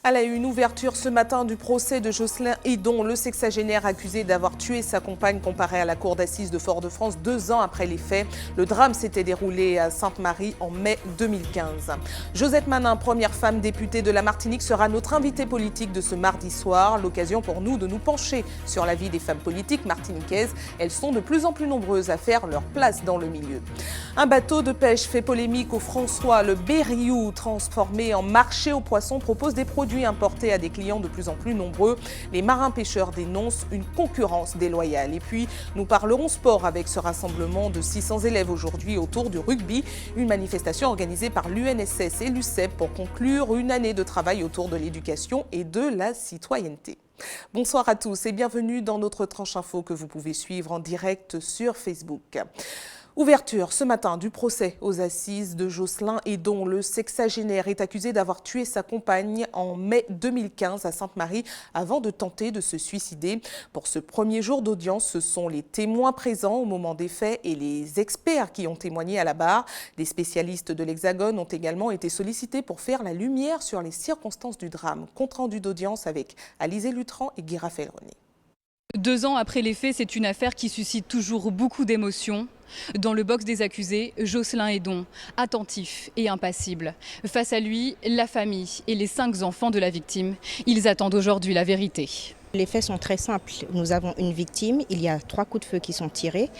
À la une, ouverture ce matin du procès de Jocelyn Hédon, le sexagénaire accusé d'avoir tué sa compagne, comparé à la cour d'assises de Fort-de-France 2 ans après les faits. Le drame s'était déroulé à Sainte-Marie en mai 2015. Josette Manin, première femme députée de la Martinique, sera notre invitée politique de ce mardi soir. L'occasion pour nous de nous pencher sur la vie des femmes politiques martiniquaises. Elles sont de plus en plus nombreuses à faire leur place dans le milieu. Un bateau de pêche fait polémique au François. Le Berriou, transformé en marché aux poissons, propose des produits importés à des clients de plus en plus nombreux. Les marins-pêcheurs dénoncent une concurrence déloyale. Et puis, nous parlerons sport avec ce rassemblement de 600 élèves aujourd'hui autour du rugby, une manifestation organisée par l'UNSS et l'UCEP pour conclure une année de travail autour de l'éducation et de la citoyenneté. Bonsoir à tous et bienvenue dans notre tranche info que vous pouvez suivre en direct sur Facebook. Ouverture ce matin du procès aux assises de Jocelyn Hédon. Le sexagénaire est accusé d'avoir tué sa compagne en mai 2015 à Sainte-Marie avant de tenter de se suicider. Pour ce premier jour d'audience, ce sont les témoins présents au moment des faits et les experts qui ont témoigné à la barre. Des spécialistes de l'Hexagone ont également été sollicités pour faire la lumière sur les circonstances du drame. Compte rendu d'audience avec Alizé Lutran et Guy Raphaël-René. 2 ans après les faits, c'est une affaire qui suscite toujours beaucoup d'émotions. Dans le box des accusés, Jocelyn Hédon, attentif et impassible. Face à lui, la famille et les 5 enfants de la victime. Ils attendent aujourd'hui la vérité. Les faits sont très simples. Nous avons une victime, il y a 3 coups de feu qui sont tirés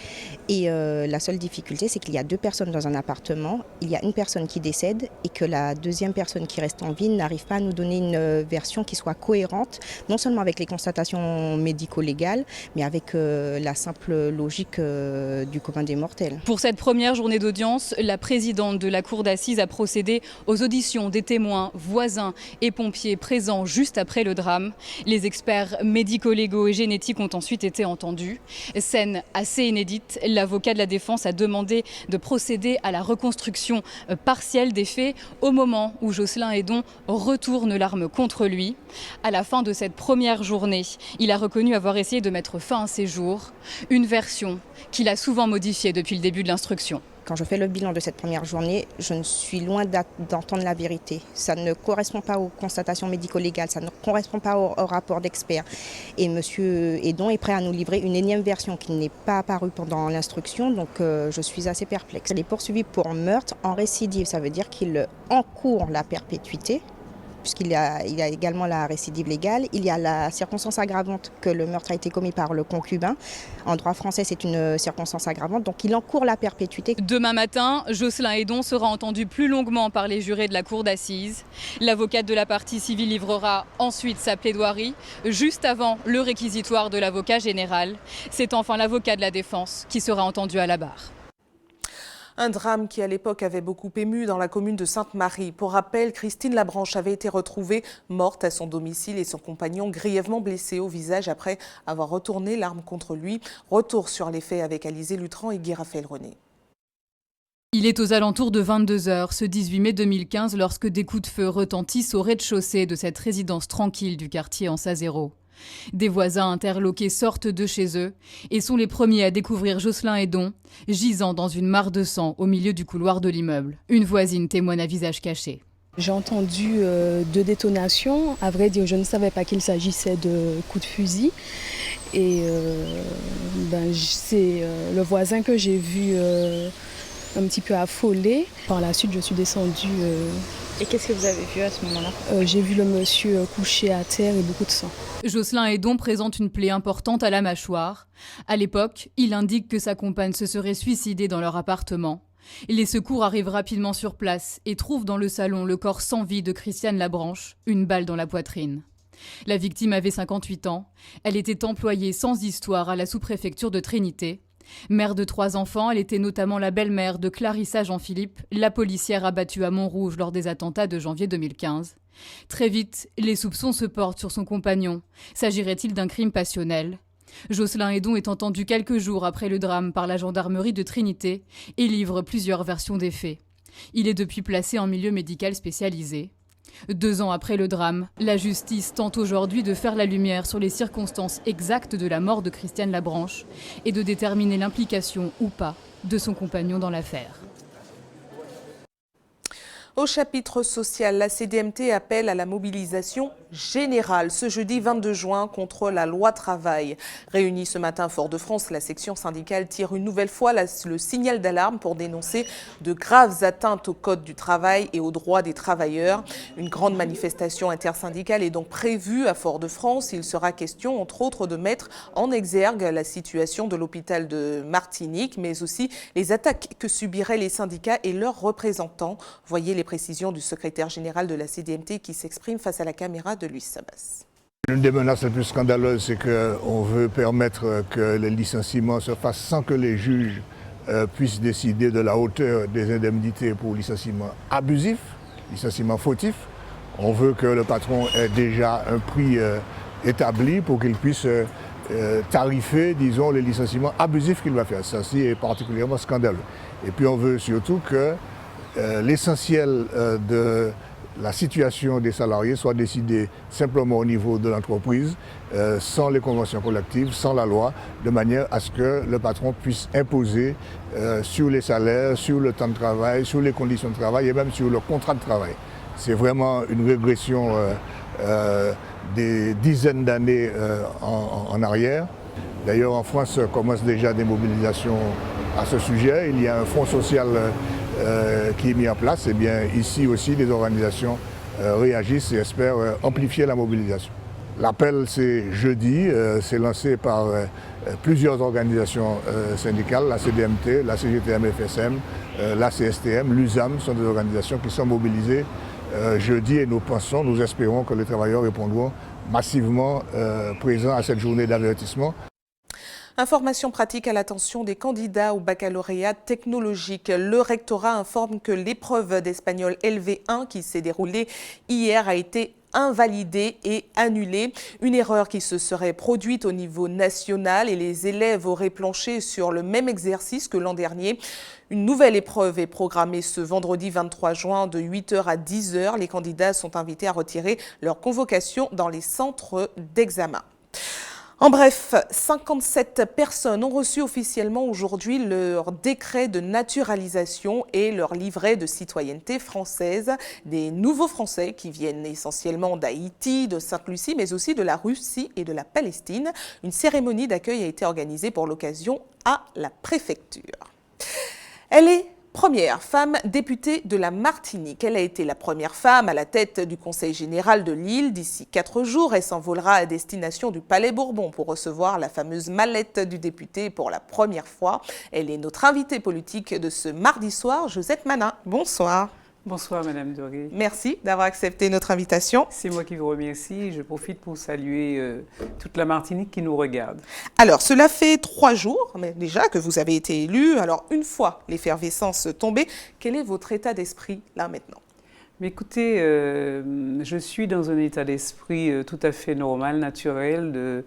et la seule difficulté c'est qu'il y a 2 personnes dans un appartement, il y a une personne qui décède et que la deuxième personne qui reste en vie n'arrive pas à nous donner une version qui soit cohérente, non seulement avec les constatations médico-légales, mais avec la simple logique du commun des mortels. Pour cette première journée d'audience, la présidente de la cour d'assises a procédé aux auditions des témoins, voisins et pompiers présents juste après le drame. Les experts médico-légaux et génétiques ont ensuite été entendus. Scène assez inédite, l'avocat de la défense a demandé de procéder à la reconstruction partielle des faits au moment où Jocelyn Hédon retourne l'arme contre lui. À la fin de cette première journée, il a reconnu avoir essayé de mettre fin à ses jours, une version qu'il a souvent modifiée depuis le début de l'instruction. Quand je fais le bilan de cette première journée, je ne suis loin d'entendre la vérité. Ça ne correspond pas aux constatations médico-légales, ça ne correspond pas au rapport d'experts. Et M. Hédon est prêt à nous livrer une énième version qui n'est pas apparue pendant l'instruction, donc je suis assez perplexe. Il est poursuivi pour meurtre en récidive, ça veut dire qu'il encourt la perpétuité, puisqu'il a également la récidive légale. Il y a la circonstance aggravante que le meurtre a été commis par le concubin. En droit français, c'est une circonstance aggravante, donc il encourt la perpétuité. Demain matin, Jocelyn Hédon sera entendu plus longuement par les jurés de la cour d'assises. L'avocate de la partie civile livrera ensuite sa plaidoirie, juste avant le réquisitoire de l'avocat général. C'est enfin l'avocat de la défense qui sera entendu à la barre. Un drame qui, à l'époque, avait beaucoup ému dans la commune de Sainte-Marie. Pour rappel, Christine Labranche avait été retrouvée morte à son domicile et son compagnon grièvement blessé au visage après avoir retourné l'arme contre lui. Retour sur les faits avec Alizé Lutran et Guy Raphaël-René. Il est aux alentours de 22 h ce 18 mai 2015 lorsque des coups de feu retentissent au rez-de-chaussée de cette résidence tranquille du quartier Ansa-Zéro. Des voisins interloqués sortent de chez eux et sont les premiers à découvrir Jocelyn Hédon, gisant dans une mare de sang au milieu du couloir de l'immeuble. Une voisine témoigne à visage caché. J'ai entendu 2 détonations. À vrai dire, je ne savais pas qu'il s'agissait de coups de fusil. Et c'est le voisin que j'ai vu un petit peu affolé. Par la suite, je suis descendue. Et qu'est-ce que vous avez vu à ce moment-là ? J'ai vu le monsieur couché à terre et beaucoup de sang. Jocelyn Hédon présente une plaie importante à la mâchoire. À l'époque, il indique que sa compagne se serait suicidée dans leur appartement. Les secours arrivent rapidement sur place et trouvent dans le salon le corps sans vie de Christiane Labranche, une balle dans la poitrine. La victime avait 58 ans. Elle était employée sans histoire à la sous-préfecture de Trinité. Mère de 3 enfants, elle était notamment la belle-mère de Clarissa Jean-Philippe, la policière abattue à Montrouge lors des attentats de janvier 2015. Très vite, les soupçons se portent sur son compagnon. S'agirait-il d'un crime passionnel ? Jocelyn Hédon est entendu quelques jours après le drame par la gendarmerie de Trinité et livre plusieurs versions des faits. Il est depuis placé en milieu médical spécialisé. 2 ans après le drame, la justice tente aujourd'hui de faire la lumière sur les circonstances exactes de la mort de Christiane Labranche et de déterminer l'implication ou pas de son compagnon dans l'affaire. Au chapitre social, la CDMT appelle à la mobilisation générale ce jeudi 22 juin contre la loi travail. Réunie ce matin à Fort-de-France, la section syndicale tire une nouvelle fois le signal d'alarme pour dénoncer de graves atteintes au code du travail et aux droits des travailleurs. Une grande manifestation intersyndicale est donc prévue à Fort-de-France. Il sera question, entre autres, de mettre en exergue la situation de l'hôpital de Martinique, mais aussi les attaques que subiraient les syndicats et leurs représentants. Voyez les précisions du secrétaire général de la CDMT qui s'exprime face à la caméra de Luis Sabas. L'une des menaces les plus scandaleuses, c'est qu'on veut permettre que les licenciements se fassent sans que les juges puissent décider de la hauteur des indemnités pour licenciement abusif, licenciement fautif. On veut que le patron ait déjà un prix établi pour qu'il puisse tarifer, disons, les licenciements abusifs qu'il va faire. Ça est particulièrement scandaleux. Et puis on veut surtout que l'essentiel de la situation des salariés soit décidé simplement au niveau de l'entreprise, sans les conventions collectives, sans la loi, de manière à ce que le patron puisse imposer sur les salaires, sur le temps de travail, sur les conditions de travail et même sur le contrat de travail. C'est vraiment une régression des dizaines d'années en arrière. D'ailleurs, en France, commencent déjà des mobilisations à ce sujet. Il y a un fonds social qui est mis en place. Et bien ici aussi, les organisations réagissent et espèrent amplifier la mobilisation. L'appel, c'est jeudi, c'est lancé par plusieurs organisations syndicales, la CDMT, la CGTM-FSM, la CSTM, l'USAM, sont des organisations qui sont mobilisées jeudi et nous espérons que les travailleurs répondront massivement présents à cette journée d'avertissement. Information pratique à l'attention des candidats au baccalauréat technologique. Le rectorat informe que l'épreuve d'espagnol LV1 qui s'est déroulée hier a été invalidée et annulée. Une erreur qui se serait produite au niveau national et les élèves auraient planché sur le même exercice que l'an dernier. Une nouvelle épreuve est programmée ce vendredi 23 juin de 8h à 10h. Les candidats sont invités à retirer leur convocation dans les centres d'examen. En bref, 57 personnes ont reçu officiellement aujourd'hui leur décret de naturalisation et leur livret de citoyenneté française. Des nouveaux Français qui viennent essentiellement d'Haïti, de Sainte-Lucie, mais aussi de la Russie et de la Palestine. Une cérémonie d'accueil a été organisée pour l'occasion à la préfecture. Elle est première femme députée de la Martinique. Elle a été la première femme à la tête du Conseil général de l'île. D'ici 4 jours, elle s'envolera à destination du Palais Bourbon pour recevoir la fameuse mallette du député pour la première fois. Elle est notre invitée politique de ce mardi soir, Josette Manin. Bonsoir. Bonsoir Madame Doré. Merci d'avoir accepté notre invitation. C'est moi qui vous remercie. Je profite pour saluer toute la Martinique qui nous regarde. Alors, cela fait 3 jours mais déjà que vous avez été élue. Alors, une fois l'effervescence tombée, quel est votre état d'esprit là maintenant ? Mais écoutez, je suis dans un état d'esprit tout à fait normal, naturel,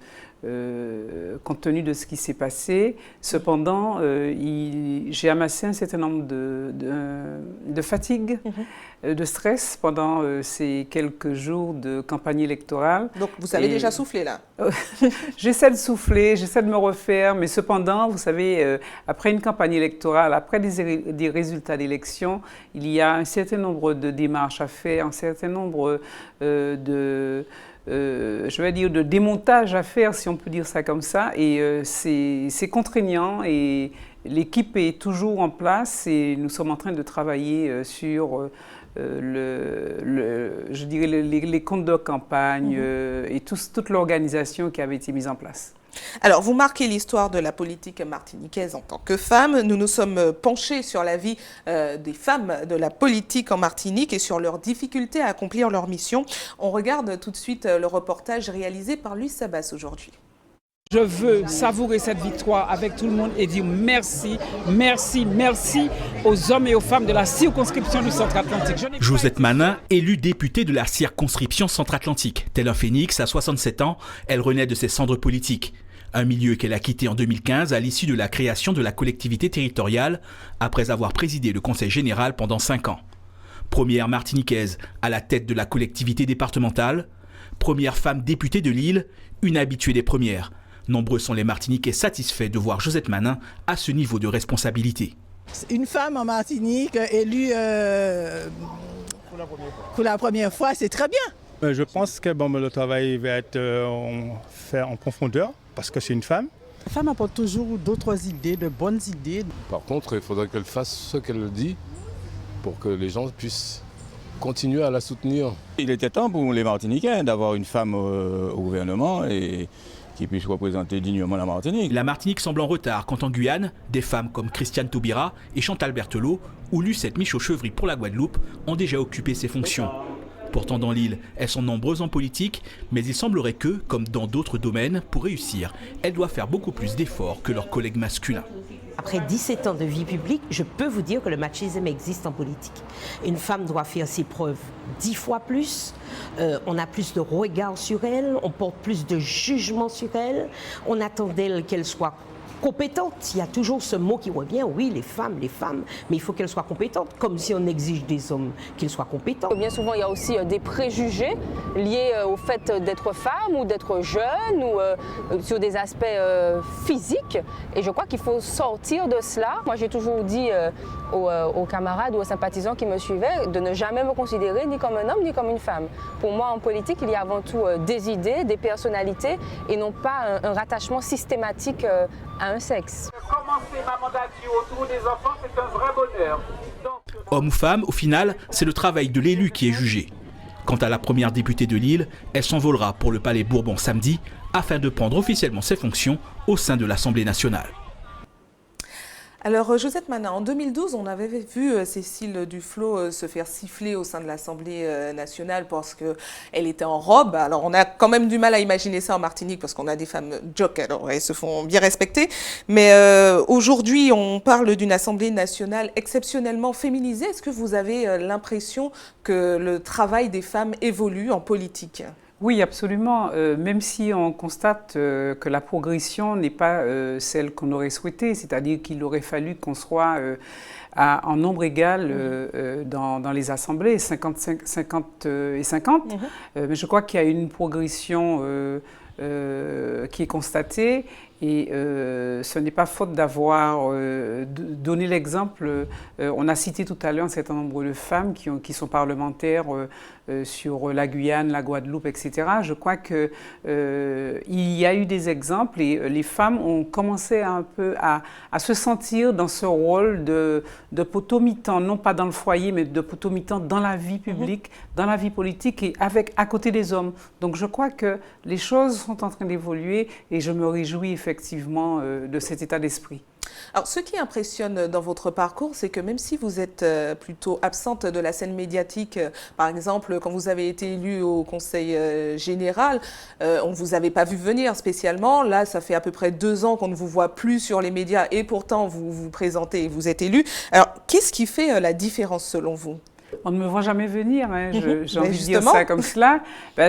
compte tenu de ce qui s'est passé. Cependant, j'ai amassé un certain nombre de fatigue, de stress pendant ces quelques jours de campagne électorale. Donc vous avez déjà soufflé là? J'essaie de souffler, j'essaie de me refaire, mais cependant, vous savez, après une campagne électorale, après des résultats d'élection, il y a un certain nombre de démarches à faire, un certain nombre je vais dire de démontage à faire, si on peut dire ça comme ça, et c'est contraignant et l'équipe est toujours en place et nous sommes en train de travailler sur je dirais les comptes de campagne et toute l'organisation qui avait été mise en place. Alors, vous marquez l'histoire de la politique martiniquaise en tant que femme. Nous nous sommes penchés sur la vie des femmes de la politique en Martinique et sur leurs difficultés à accomplir leur mission. On regarde tout de suite le reportage réalisé par Luis Sabas aujourd'hui. Je veux savourer cette victoire avec tout le monde et dire merci, merci, merci aux hommes et aux femmes de la circonscription du Centre-Atlantique. Josette Manin, élue députée de la circonscription Centre-Atlantique. Tel un phénix, à 67 ans, elle renaît de ses cendres politiques. Un milieu qu'elle a quitté en 2015 à l'issue de la création de la collectivité territoriale, après avoir présidé le Conseil général pendant 5 ans. Première martiniquaise à la tête de la collectivité départementale, première femme députée de l'île, une habituée des premières. Nombreux sont les Martiniquais satisfaits de voir Josette Manin à ce niveau de responsabilité. Une femme en Martinique élue Pour la première fois, c'est très bien. Je pense que le travail va être fait en profondeur parce que c'est une femme. La femme apporte toujours d'autres idées, de bonnes idées. Par contre, il faudrait qu'elle fasse ce qu'elle dit pour que les gens puissent continuer à la soutenir. Il était temps pour les Martiniquais d'avoir une femme au gouvernement et qui puisse représenter dignement la Martinique. La Martinique semble en retard quand en Guyane, des femmes comme Christiane Taubira et Chantal Berthelot ou Lucette Michaud-Chevry pour la Guadeloupe ont déjà occupé ces fonctions. Pourtant dans l'île, elles sont nombreuses en politique, mais il semblerait que, comme dans d'autres domaines, pour réussir, elles doivent faire beaucoup plus d'efforts que leurs collègues masculins. Après 17 ans de vie publique, je peux vous dire que le machisme existe en politique. Une femme doit faire ses preuves 10 fois plus, on a plus de regard sur elle, on porte plus de jugement sur elle, on attend d'elle qu'elle soit compétente. Il y a toujours ce mot qui revient, oui, les femmes, mais il faut qu'elles soient compétentes, comme si on exige des hommes qu'ils soient compétents. Bien souvent, il y a aussi des préjugés liés au fait d'être femme ou d'être jeune ou sur des aspects physiques. Et je crois qu'il faut sortir de cela. Moi, j'ai toujours dit aux camarades ou aux sympathisants qui me suivaient de ne jamais me considérer ni comme un homme ni comme une femme. Pour moi, en politique, il y a avant tout des idées, des personnalités et non pas un rattachement systématique à un sexe. Commencer ma mandature autour des enfants, c'est un vrai bonheur. Homme ou femme, au final, c'est le travail de l'élu qui est jugé. Quant à la première députée de l'île, elle s'envolera pour le Palais Bourbon samedi afin de prendre officiellement ses fonctions au sein de l'Assemblée nationale. Alors, Josette Manin, en 2012, on avait vu Cécile Duflot se faire siffler au sein de l'Assemblée nationale parce qu'elle était en robe. Alors, on a quand même du mal à imaginer ça en Martinique parce qu'on a des femmes jock, alors elles se font bien respecter. Mais aujourd'hui, on parle d'une Assemblée nationale exceptionnellement féminisée. Est-ce que vous avez l'impression que le travail des femmes évolue en politique ? Oui, absolument. Même si on constate que la progression n'est pas celle qu'on aurait souhaité, c'est-à-dire qu'il aurait fallu qu'on soit en nombre égal dans les assemblées, 50 et 50. Mais je crois qu'il y a une progression qui est constatée. Et ce n'est pas faute d'avoir donné l'exemple. On a cité tout à l'heure un certain nombre de femmes qui sont parlementaires sur la Guyane, la Guadeloupe, etc. Je crois qu'il y a eu des exemples et les femmes ont commencé un peu à se sentir dans ce rôle de poteau mitant, non pas dans le foyer, mais de poteau mitant dans la vie publique, dans la vie politique et à côté des hommes. Donc je crois que les choses sont en train d'évoluer et je me réjouis effectivement de cet état d'esprit. Alors, ce qui impressionne dans votre parcours, c'est que même si vous êtes plutôt absente de la scène médiatique, par exemple, quand vous avez été élue au Conseil général, on ne vous avait pas vu venir spécialement. Là, ça fait à peu près 2 ans qu'on ne vous voit plus sur les médias et pourtant vous vous présentez et vous êtes élue. Alors, qu'est-ce qui fait la différence selon vous ? On ne me voit jamais venir, hein. J'ai envie de dire ça comme cela.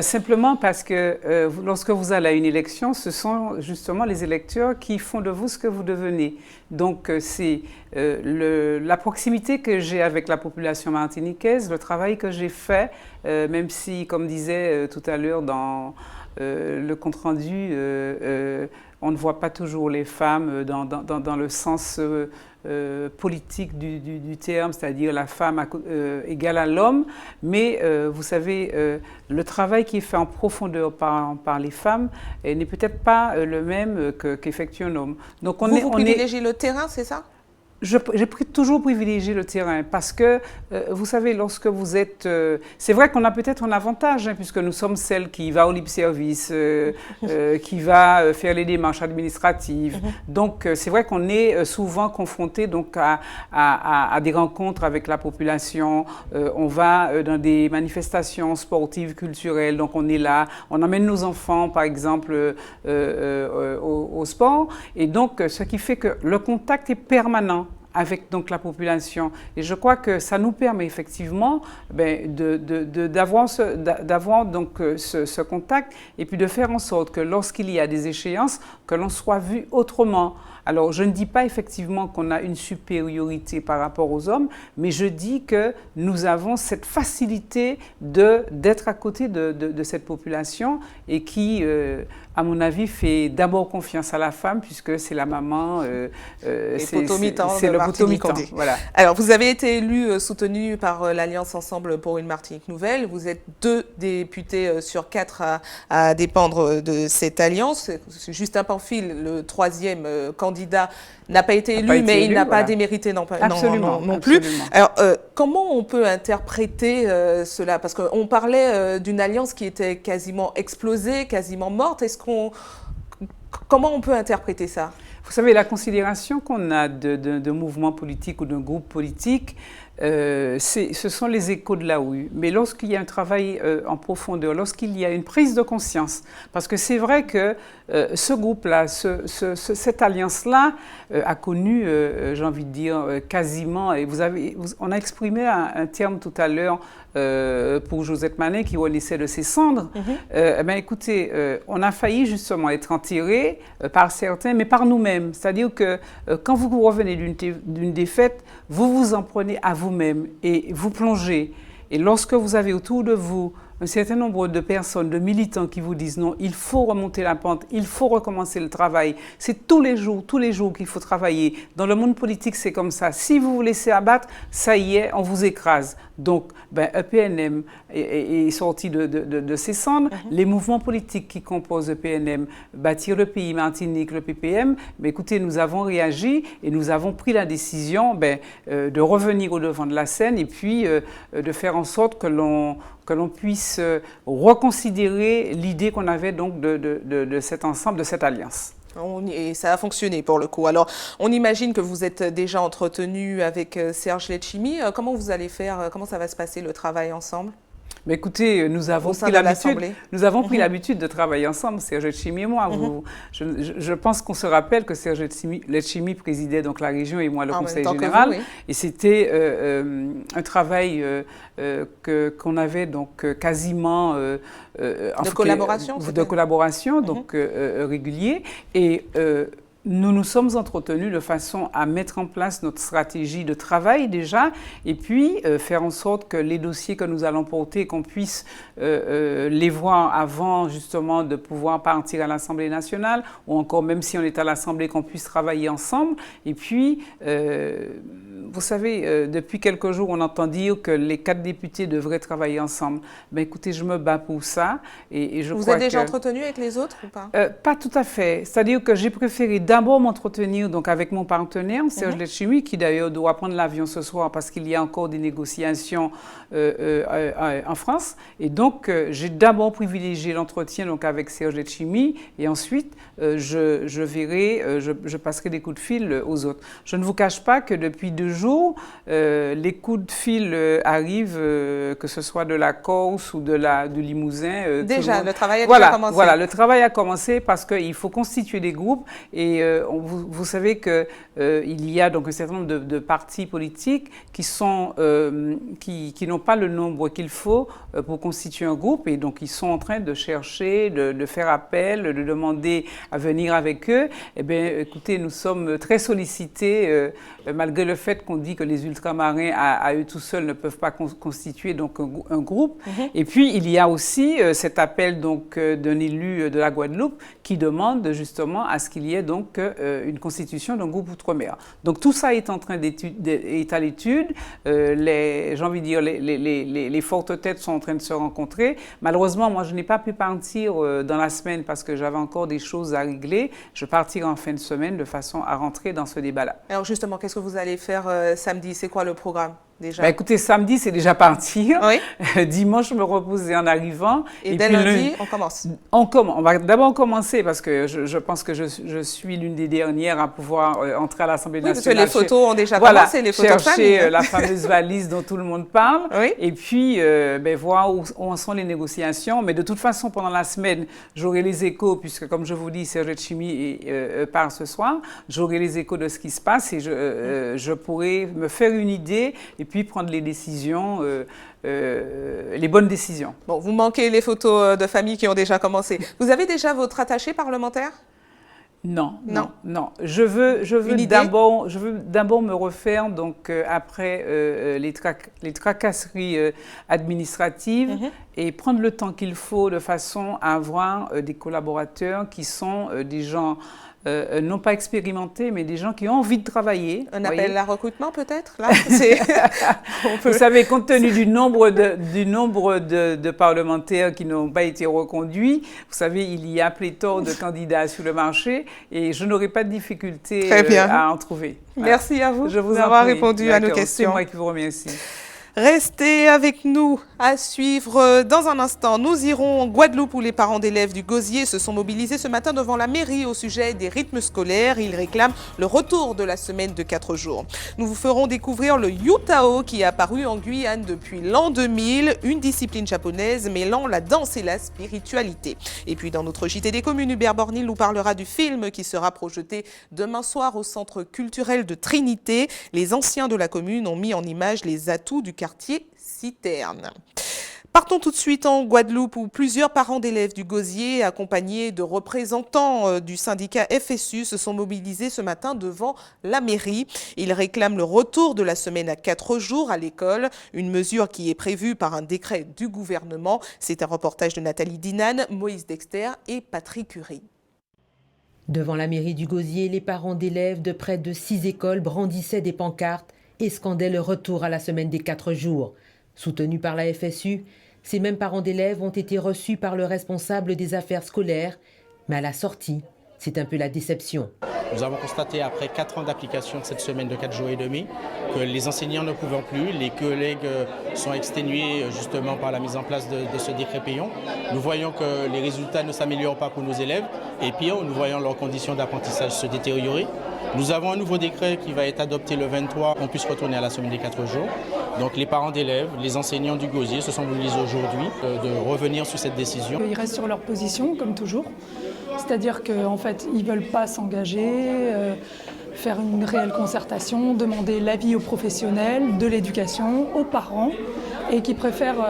Simplement parce que lorsque vous allez à une élection, ce sont justement les électeurs qui font de vous ce que vous devenez. Donc c'est la proximité que j'ai avec la population martiniquaise, le travail que j'ai fait, même si, comme disait tout à l'heure dans le compte-rendu, on ne voit pas toujours les femmes dans le sens politique du terme, c'est-à-dire la femme égale à l'homme, mais vous savez, le travail qui est fait en profondeur par les femmes n'est peut-être pas le même qu'effectue un homme. Donc vous privilégiez le terrain, c'est ça ? J'ai toujours privilégié le terrain parce que, vous savez, lorsque vous êtes... c'est vrai qu'on a peut-être un avantage, hein, puisque nous sommes celles qui va au libre-service, qui va faire les démarches administratives. Donc, c'est vrai qu'on est souvent confronté donc, à des rencontres avec la population. On va dans des manifestations sportives, culturelles. Donc, on est là. On emmène nos enfants, par exemple, au sport. Et donc, ce qui fait que le contact est permanent avec donc la population. Et je crois que ça nous permet effectivement d'avoir ce contact et puis de faire en sorte que lorsqu'il y a des échéances, que l'on soit vu autrement, Alors, je ne dis pas effectivement qu'on a une supériorité par rapport aux hommes, mais je dis que nous avons cette facilité d'être à côté de cette population et qui, à mon avis, fait d'abord confiance à la femme puisque c'est la maman, c'est le potomitan. Voilà. Alors, vous avez été élu, soutenu par l'Alliance Ensemble pour une Martinique Nouvelle. Vous êtes 2 députés sur 4 à dépendre de cette alliance. Justin Pamphile, le 3e candidat, n'a pas été élu, mais il n'a pas démérité non plus. Alors, comment on peut interpréter cela? Parce qu'on parlait d'une alliance qui était quasiment explosée, quasiment morte. Comment on peut interpréter ça? Vous savez, la considération qu'on a de mouvements politiques ou d'un groupe politique, ce sont les échos de la rue. Mais lorsqu'il y a un travail en profondeur, lorsqu'il y a une prise de conscience, parce que c'est vrai que ce groupe-là, cette alliance-là a connu, j'ai envie de dire, quasiment, et on a exprimé un terme tout à l'heure pour Josette Manet qui renaissait de ses cendres. Écoutez, on a failli justement être enterrés par certains, mais par nous-mêmes. C'est-à-dire que quand vous revenez d'une défaite, vous vous en prenez à vous-même et vous plongez. Et lorsque vous avez autour de vous un certain nombre de personnes, de militants qui vous disent non, il faut remonter la pente, il faut recommencer le travail. C'est tous les jours qu'il faut travailler. Dans le monde politique, c'est comme ça. Si vous vous laissez abattre, ça y est, on vous écrase. Donc, EPNM est sorti de ses cendres. Les mouvements politiques qui composent EPNM, Bâtir le pays, Martinique, le PPM, écoutez, nous avons réagi et nous avons pris la décision de revenir au devant de la scène et puis de faire en sorte que l'on puisse reconsidérer l'idée qu'on avait donc de cet ensemble, de cette alliance. Et ça a fonctionné pour le coup. Alors, on imagine que vous êtes déjà entretenu avec Serge Letchimy. Comment vous allez faire, comment ça va se passer le travail ensemble? Mais écoutez, nous avons pris l'habitude de travailler ensemble, Serge Letchimy et moi. Je pense qu'on se rappelle que Serge Letchimy présidait donc la région et moi le conseil général. Et c'était un travail qu'on avait donc quasiment de collaboration, donc régulier. Et nous nous sommes entretenus de façon à mettre en place notre stratégie de travail déjà et puis faire en sorte que les dossiers que nous allons porter, qu'on puisse les voir avant justement de pouvoir partir à l'Assemblée nationale ou encore même si on est à l'Assemblée qu'on puisse travailler ensemble. Et puis, vous savez, depuis quelques jours, on entend dire que les 4 députés devraient travailler ensemble. Écoutez, je me bats pour ça. Et je Vous êtes déjà entretenu avec les autres ou pas? Pas tout à fait. C'est-à-dire que j'ai préféré d'abord m'entretenir donc avec mon partenaire, Serge Letchimy, qui d'ailleurs doit prendre l'avion ce soir parce qu'il y a encore des négociations en France. Et donc, j'ai d'abord privilégié l'entretien donc avec Serge Letchimy et ensuite, je passerai des coups de fil aux autres. Je ne vous cache pas que depuis 2 jours, les coups de fil arrivent, que ce soit de la Corse ou du Limousin. Déjà, le travail a déjà commencé. Voilà, le travail a commencé parce qu'il faut constituer des groupes et vous savez qu'il y a donc un certain nombre de partis politiques qui n'ont pas le nombre qu'il faut pour constituer un groupe et donc ils sont en train de chercher, de faire appel, de demander à venir avec eux. Eh bien, écoutez, nous sommes très sollicités malgré le fait qu'on dit que les ultramarins à eux tout seuls ne peuvent pas constituer donc un groupe. Et puis il y a aussi cet appel donc d'un élu de la Guadeloupe qui demande justement à ce qu'il y ait donc une constitution d'un groupe outre-mer. Donc tout ça est en train d'être à l'étude. J'ai envie de dire les fortes têtes sont en train de se rencontrer. Malheureusement, moi je n'ai pas pu partir dans la semaine parce que j'avais encore des choses à régler. Je partirai en fin de semaine de façon à rentrer dans ce débat-là. Alors justement, qu'est-ce que vous allez faire samedi? C'est quoi le programme déjà? Écoutez, samedi, c'est déjà partir. Oui. Dimanche, je me reposer en arrivant. Et dès lundi, on commence. On va d'abord commencer parce que je pense que je suis l'une des dernières à pouvoir entrer à l'Assemblée nationale. Parce que les photos ont déjà commencé, les photos de famille. Chercher la fameuse valise dont tout le monde parle. Oui. Et puis, voir où en sont les négociations. Mais de toute façon, pendant la semaine, j'aurai les échos, puisque comme je vous dis, Serge Letchimy part ce soir. J'aurai les échos de ce qui se passe et je pourrai me faire une idée et puis prendre les décisions, les bonnes décisions. Bon, vous manquez les photos de famille qui ont déjà commencé. Vous avez déjà votre attaché parlementaire? Non. Je veux d'abord me refaire donc après les tracasseries administratives et prendre le temps qu'il faut de façon à avoir des collaborateurs qui sont des gens non pas expérimentés, mais des gens qui ont envie de travailler. Un appel à recrutement peut-être là Vous savez, compte tenu du nombre de parlementaires qui n'ont pas été reconduits, vous savez, il y a pléthore de candidats sur le marché et je n'aurai pas de difficulté à en trouver. Merci à vous de vous avoir répondu à nos questions. C'est moi qui vous remercie. Restez avec nous à suivre dans un instant. Nous irons en Guadeloupe où les parents d'élèves du Gosier se sont mobilisés ce matin devant la mairie au sujet des rythmes scolaires. Ils réclament le retour de la semaine de 4 jours. Nous vous ferons découvrir le Yutao qui est apparu en Guyane depuis l'an 2000, une discipline japonaise mêlant la danse et la spiritualité. Et puis dans notre JT des communes, Hubert Bornil nous parlera du film qui sera projeté demain soir au centre culturel de Trinité. Les anciens de la commune ont mis en image les atouts du quartier Citerne. Partons tout de suite en Guadeloupe où plusieurs parents d'élèves du Gosier, accompagnés de représentants du syndicat FSU, se sont mobilisés ce matin devant la mairie. Ils réclament le retour de la semaine à 4 jours à l'école, une mesure qui est prévue par un décret du gouvernement. C'est un reportage de Nathalie Dinan, Moïse Dexter et Patrick Curie. Devant la mairie du Gosier, les parents d'élèves de près de 6 écoles brandissaient des pancartes et scandaient le retour à la semaine des 4 jours. Soutenus par la FSU, ces mêmes parents d'élèves ont été reçus par le responsable des affaires scolaires, mais à la sortie, c'est un peu la déception. Nous avons constaté après 4 ans d'application de cette semaine de 4 jours et demi que les enseignants ne pouvaient plus, les collègues sont exténués justement par la mise en place de ce décret payant. Nous voyons que les résultats ne s'améliorent pas pour nos élèves et pire, nous voyons leurs conditions d'apprentissage se détériorer. Nous avons un nouveau décret qui va être adopté le 23, on puisse retourner à la semaine des 4 jours. Donc les parents d'élèves, les enseignants du Gosier se sont mobilisés aujourd'hui de revenir sur cette décision. Ils restent sur leur position, comme toujours. C'est-à-dire qu'en fait, ils ne veulent pas s'engager, faire une réelle concertation, demander l'avis aux professionnels, de l'éducation, aux parents, et qui préfèrent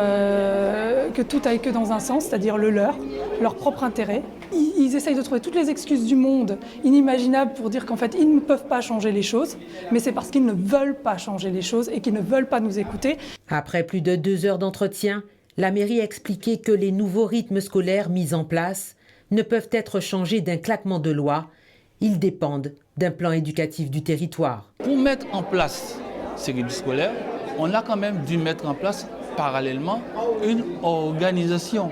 que tout aille que dans un sens, c'est-à-dire leur propre intérêt. Ils essayent de trouver toutes les excuses du monde inimaginables pour dire qu'en fait, ils ne peuvent pas changer les choses, mais c'est parce qu'ils ne veulent pas changer les choses et qu'ils ne veulent pas nous écouter. Après plus de 2 heures d'entretien, la mairie a expliqué que les nouveaux rythmes scolaires mis en place ne peuvent être changés d'un claquement de doigts. Ils dépendent d'un plan éducatif du territoire. Pour mettre en place ces rythmes scolaires, on a quand même dû mettre en place parallèlement une organisation.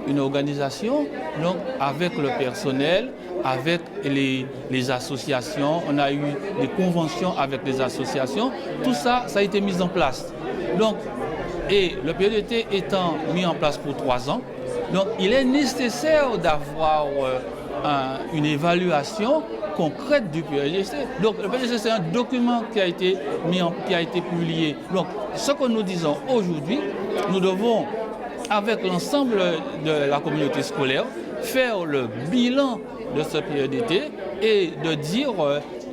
Une organisation donc, avec le personnel, avec les associations. On a eu des conventions avec les associations. Tout ça, ça a été mis en place. Donc, et le PEDT étant mis en place pour 3 ans, donc il est nécessaire d'avoir une évaluation concrète du PEDT. Donc le PEDT, c'est un document qui a été publié. Donc ce que nous disons aujourd'hui, nous devons, avec l'ensemble de la communauté scolaire, faire le bilan de ce PEDT et de dire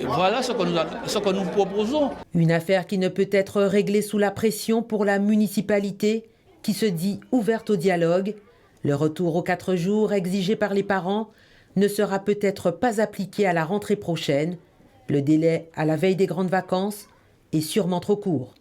voilà ce que nous proposons. Une affaire qui ne peut être réglée sous la pression pour la municipalité qui se dit ouverte au dialogue. Le retour aux 4 jours exigé par les parents ne sera peut-être pas appliqué à la rentrée prochaine. Le délai à la veille des grandes vacances est sûrement trop court.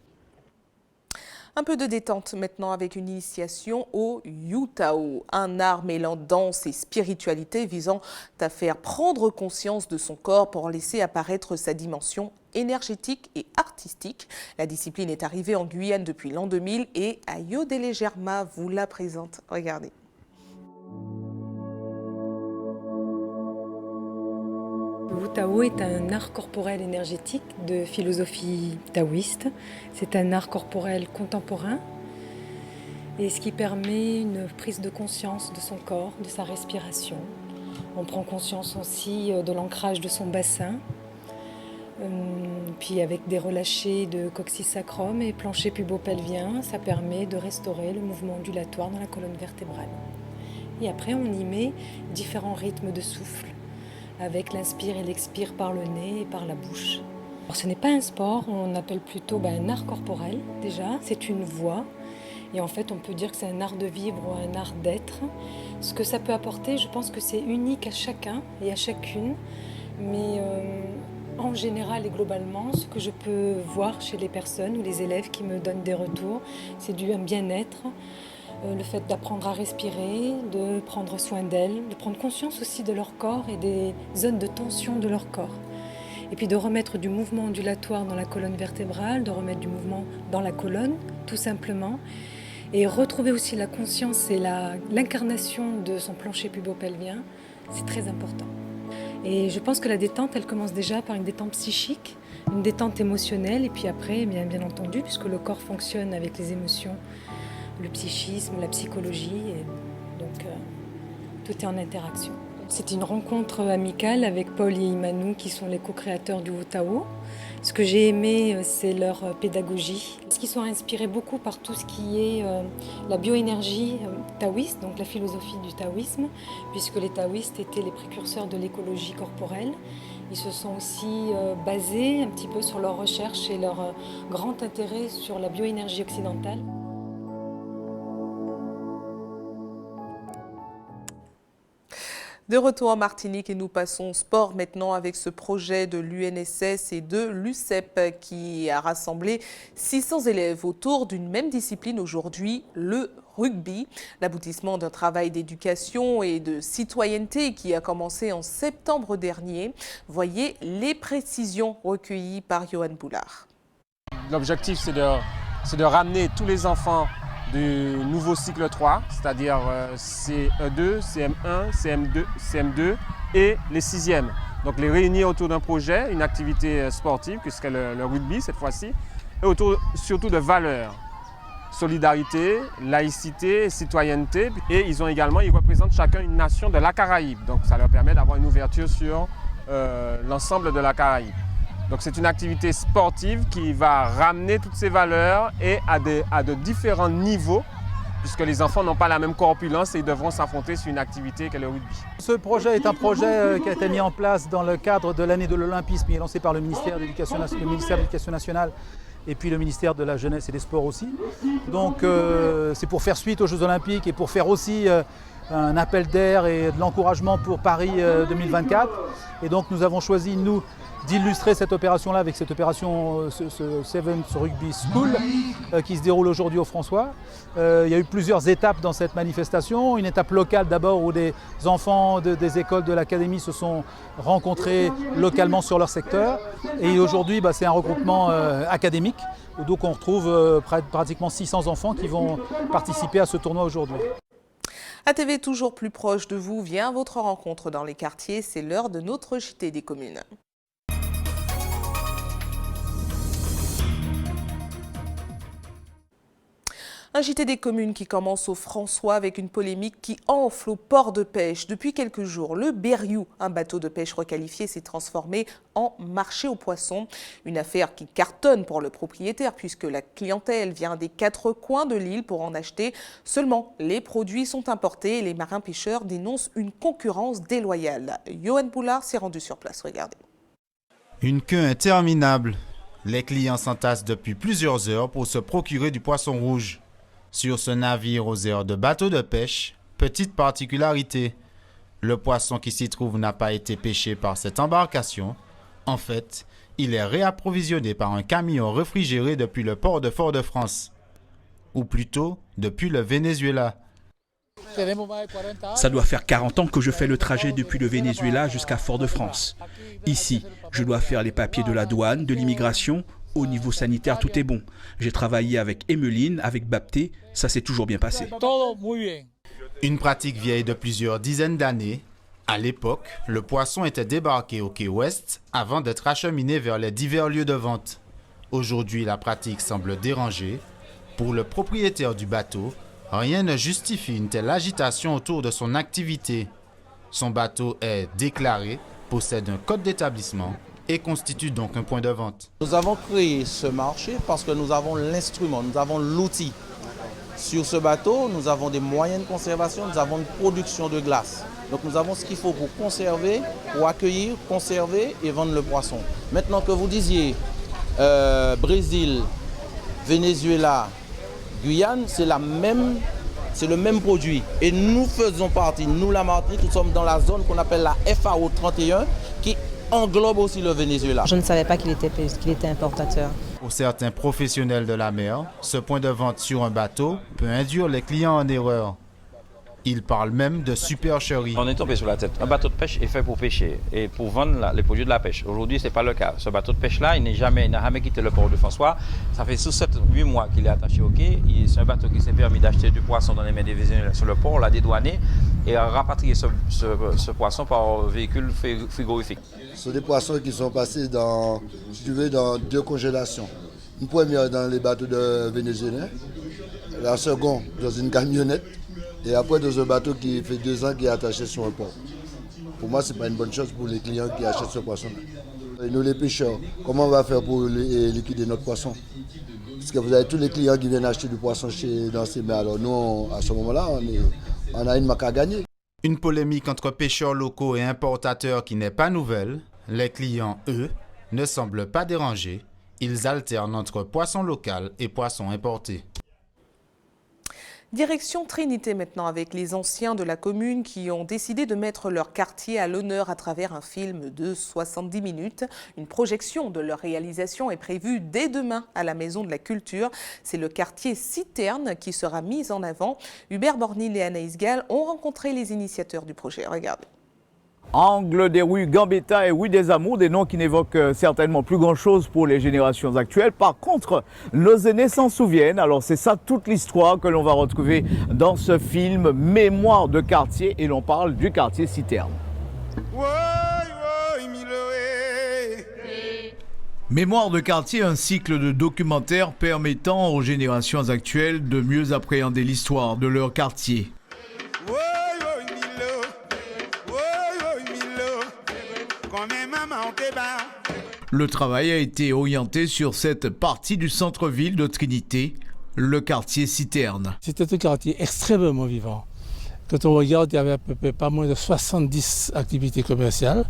Un peu de détente maintenant avec une initiation au Yutao, un art mêlant danse et spiritualité visant à faire prendre conscience de son corps pour laisser apparaître sa dimension énergétique et artistique. La discipline est arrivée en Guyane depuis l'an 2000 et Ayodele Germa vous la présente. Regardez. Le Yutao est un art corporel énergétique de philosophie taoïste. C'est un art corporel contemporain et ce qui permet une prise de conscience de son corps, de sa respiration. On prend conscience aussi de l'ancrage de son bassin, puis avec des relâchés de coccyx sacrum et plancher pubo-pelvien, ça permet de restaurer le mouvement ondulatoire dans la colonne vertébrale. Et après, on y met différents rythmes de souffle, avec l'inspire et l'expire par le nez et par la bouche. Alors, ce n'est pas un sport, on appelle plutôt un art corporel déjà, c'est une voie. Et en fait, on peut dire que c'est un art de vivre ou un art d'être. Ce que ça peut apporter, je pense que c'est unique à chacun et à chacune, mais en général et globalement, ce que je peux voir chez les personnes ou les élèves qui me donnent des retours, c'est un bien-être, le fait d'apprendre à respirer, de prendre soin d'elles, de prendre conscience aussi de leur corps et des zones de tension de leur corps. Et puis de remettre du mouvement ondulatoire dans la colonne vertébrale, de remettre du mouvement dans la colonne, tout simplement. Et retrouver aussi la conscience et l'incarnation de son plancher pubo-pelvien, c'est très important. Et je pense que la détente, elle commence déjà par une détente psychique, une détente émotionnelle, et puis après, bien entendu, puisque le corps fonctionne avec les émotions, le psychisme, la psychologie, et donc tout est en interaction. C'était une rencontre amicale avec Paul et Imanou, qui sont les co-créateurs du Tao. Ce que j'ai aimé, c'est leur pédagogie. Parce qu'ils sont inspirés beaucoup par tout ce qui est la bioénergie taoïste, donc la philosophie du taoïsme, puisque les taoïstes étaient les précurseurs de l'écologie corporelle. Ils se sont aussi basés un petit peu sur leurs recherches et leur grand intérêt sur la bioénergie occidentale. De retour en Martinique et nous passons au sport maintenant avec ce projet de l'UNSS et de l'UCEP qui a rassemblé 600 élèves autour d'une même discipline aujourd'hui, le rugby. L'aboutissement d'un travail d'éducation et de citoyenneté qui a commencé en septembre dernier. Voyez les précisions recueillies par Johan Boulard. L'objectif, c'est de ramener tous les enfants du nouveau cycle 3, c'est-à-dire CE2, CM1, CM2 et les 6e. Donc les réunir autour d'un projet, une activité sportive, que serait le rugby cette fois-ci, et autour surtout de valeurs. Solidarité, laïcité, citoyenneté. Et ils représentent chacun une nation de la Caraïbe. Donc ça leur permet d'avoir une ouverture sur l'ensemble de la Caraïbe. Donc c'est une activité sportive qui va ramener toutes ces valeurs et à de différents niveaux, puisque les enfants n'ont pas la même corpulence et ils devront s'affronter sur une activité qu'est le rugby. Ce projet est un projet qui a été mis en place dans le cadre de l'année de l'Olympisme, qui est lancé par le ministère de l'Éducation nationale et puis le ministère de la Jeunesse et des Sports aussi. Donc c'est pour faire suite aux Jeux Olympiques et pour faire aussi un appel d'air et de l'encouragement pour Paris 2024. Et donc nous avons choisi, nous, d'illustrer cette opération-là avec cette opération ce Sevens Rugby School qui se déroule aujourd'hui au François. Il y a eu plusieurs étapes dans cette manifestation. Une étape locale d'abord où des enfants des écoles de l'académie se sont rencontrés localement sur leur secteur. Et aujourd'hui, c'est un regroupement académique. Donc on retrouve pratiquement 600 enfants qui vont participer à ce tournoi aujourd'hui. ATV toujours plus proche de vous vient votre rencontre dans les quartiers. C'est l'heure de notre JT des communes. Un JT des communes qui commence au François avec une polémique qui enfle au port de pêche. Depuis quelques jours, le Berriou, un bateau de pêche requalifié, s'est transformé en marché aux poissons. Une affaire qui cartonne pour le propriétaire puisque la clientèle vient des 4 coins de l'île pour en acheter. Seulement, les produits sont importés et les marins pêcheurs dénoncent une concurrence déloyale. Johan Boulard s'est rendu sur place, regardez. Une queue interminable. Les clients s'entassent depuis plusieurs heures pour se procurer du poisson rouge. Sur ce navire aux airs de bateau de pêche, petite particularité, le poisson qui s'y trouve n'a pas été pêché par cette embarcation. En fait, il est réapprovisionné par un camion réfrigéré depuis le port de Fort-de-France. Ou plutôt, depuis le Venezuela. Ça doit faire 40 ans que je fais le trajet depuis le Venezuela jusqu'à Fort-de-France. Ici, je dois faire les papiers de la douane, de l'immigration. Au niveau sanitaire, tout est bon. J'ai travaillé avec Emeline, avec Bapté, ça s'est toujours bien passé. Une pratique vieille de plusieurs dizaines d'années. À l'époque, le poisson était débarqué au quai Ouest avant d'être acheminé vers les divers lieux de vente. Aujourd'hui, la pratique semble dérangée. Pour le propriétaire du bateau, rien ne justifie une telle agitation autour de son activité. Son bateau est déclaré, possède un code d'établissement et constitue donc un point de vente. Nous avons créé ce marché parce que nous avons l'instrument, nous avons l'outil. Sur ce bateau, nous avons des moyens de conservation, nous avons une production de glace. Donc nous avons ce qu'il faut pour conserver, pour accueillir, conserver et vendre le poisson. Maintenant que vous disiez Brésil, Venezuela, Guyane, c'est la même c'est le même produit. Et nous faisons partie, nous la Martinique, nous sommes dans la zone qu'on appelle la FAO 31 qui englobe aussi le Venezuela. Je ne savais pas qu'il était importateur. Pour certains professionnels de la mer, ce point de vente sur un bateau peut induire les clients en erreur. Il parle même de supercherie. On est tombé sur la tête. Un bateau de pêche est fait pour pêcher et pour vendre les produits de la pêche. Aujourd'hui, ce n'est pas le cas. Ce bateau de pêche-là, il n'a jamais quitté le port de François. Ça fait 7-8 mois qu'il est attaché au quai. C'est un bateau qui s'est permis d'acheter du poisson dans les mains des Vénézuéliens sur le port, l'a dédouané et a rapatrié ce poisson par véhicule frigorifique. Ce sont des poissons qui sont passés dans 2 congélations. Une première dans les bateaux de Vénézuéliens, la seconde dans une camionnette. Et après, dans un bateau qui fait 2 ans qui est attaché sur un port. Pour moi, ce n'est pas une bonne chose pour les clients qui achètent ce poisson-là. Et nous, les pêcheurs, comment on va faire pour liquider notre poisson? Parce que vous avez tous les clients qui viennent acheter du poisson dans ces mers. Alors nous, à ce moment-là, on a une marque à gagner. Une polémique entre pêcheurs locaux et importateurs qui n'est pas nouvelle. Les clients, eux, ne semblent pas dérangés. Ils alternent entre poisson local et poisson importé. Direction Trinité maintenant avec les anciens de la commune qui ont décidé de mettre leur quartier à l'honneur à travers un film de 70 minutes. Une projection de leur réalisation est prévue dès demain à la Maison de la Culture. C'est le quartier Citerne qui sera mis en avant. Hubert Bornil et Anaïs Gall ont rencontré les initiateurs du projet. Regardez. Angle des rues Gambetta et rue des Amours, des noms qui n'évoquent certainement plus grand-chose pour les générations actuelles. Par contre, nos aînés s'en souviennent. Alors c'est ça toute l'histoire que l'on va retrouver dans ce film Mémoire de quartier et l'on parle du quartier Citerne. Mémoire de quartier, un cycle de documentaires permettant aux générations actuelles de mieux appréhender l'histoire de leur quartier. Le travail a été orienté sur cette partie du centre-ville de Trinité, le quartier Citerne. C'était un quartier extrêmement vivant. Quand on regarde, il y avait à peu près pas moins de 70 activités commerciales.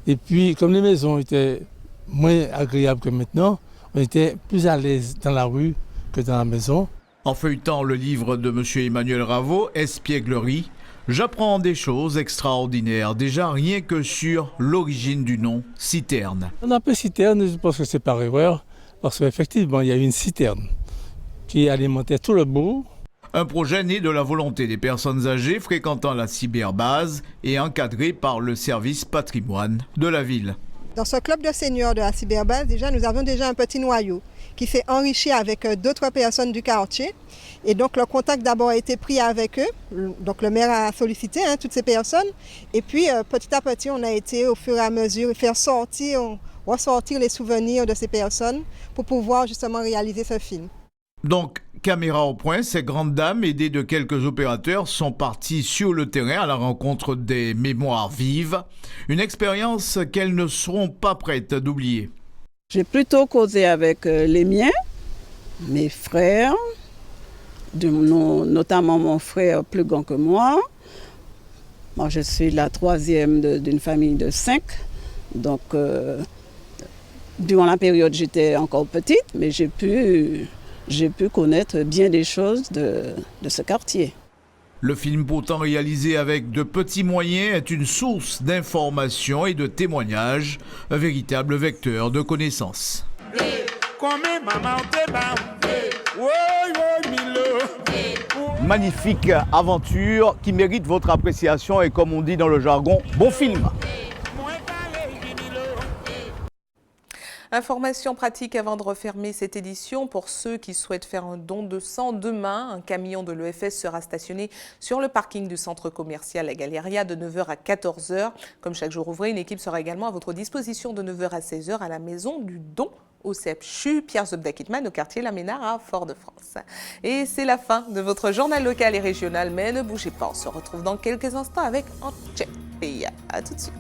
Et puis, comme les maisons étaient moins agréables que maintenant, on était plus à l'aise dans la rue que dans la maison. En feuilletant le livre de M. Emmanuel Raveau, Espièglerie, j'apprends des choses extraordinaires, déjà rien que sur l'origine du nom Citerne. On appelle Citerne, je pense que c'est par erreur, parce qu'effectivement, il y a une citerne qui alimentait tout le bourg. Un projet né de la volonté des personnes âgées fréquentant la cyberbase et encadré par le service patrimoine de la ville. Dans ce club de seniors de la cyberbase, nous avons déjà un petit noyau qui s'est enrichi avec d'autres personnes du quartier. Et donc le contact d'abord a été pris avec eux. Donc le maire a sollicité toutes ces personnes. Et puis petit à petit, on a été au fur et à mesure faire ressortir les souvenirs de ces personnes pour pouvoir justement réaliser ce film. Donc, caméra au point, ces grandes dames, aidées de quelques opérateurs, sont parties sur le terrain à la rencontre des mémoires vives. Une expérience qu'elles ne seront pas prêtes d'oublier. J'ai plutôt causé avec les miens, mes frères, notamment mon frère plus grand que moi. Moi, je suis la 3e d'une famille de 5. Donc, durant la période, j'étais encore petite, mais j'ai pu connaître bien des choses de ce quartier. Le film, pourtant réalisé avec de petits moyens, est une source d'informations et de témoignages, un véritable vecteur de connaissances. Magnifique aventure qui mérite votre appréciation et, comme on dit dans le jargon, bon film. Information pratique avant de refermer cette édition. Pour ceux qui souhaitent faire un don de sang, demain, un camion de l'EFS sera stationné sur le parking du centre commercial La Galeria de 9h à 14h. Comme chaque jour ouvré, une équipe sera également à votre disposition de 9h à 16h à la maison du don au CEPCHU, Pierre Zobda-Kitman, au quartier La Ménard à Fort-de-France. Et c'est la fin de votre journal local et régional, mais ne bougez pas, on se retrouve dans quelques instants avec Antje. Et à tout de suite.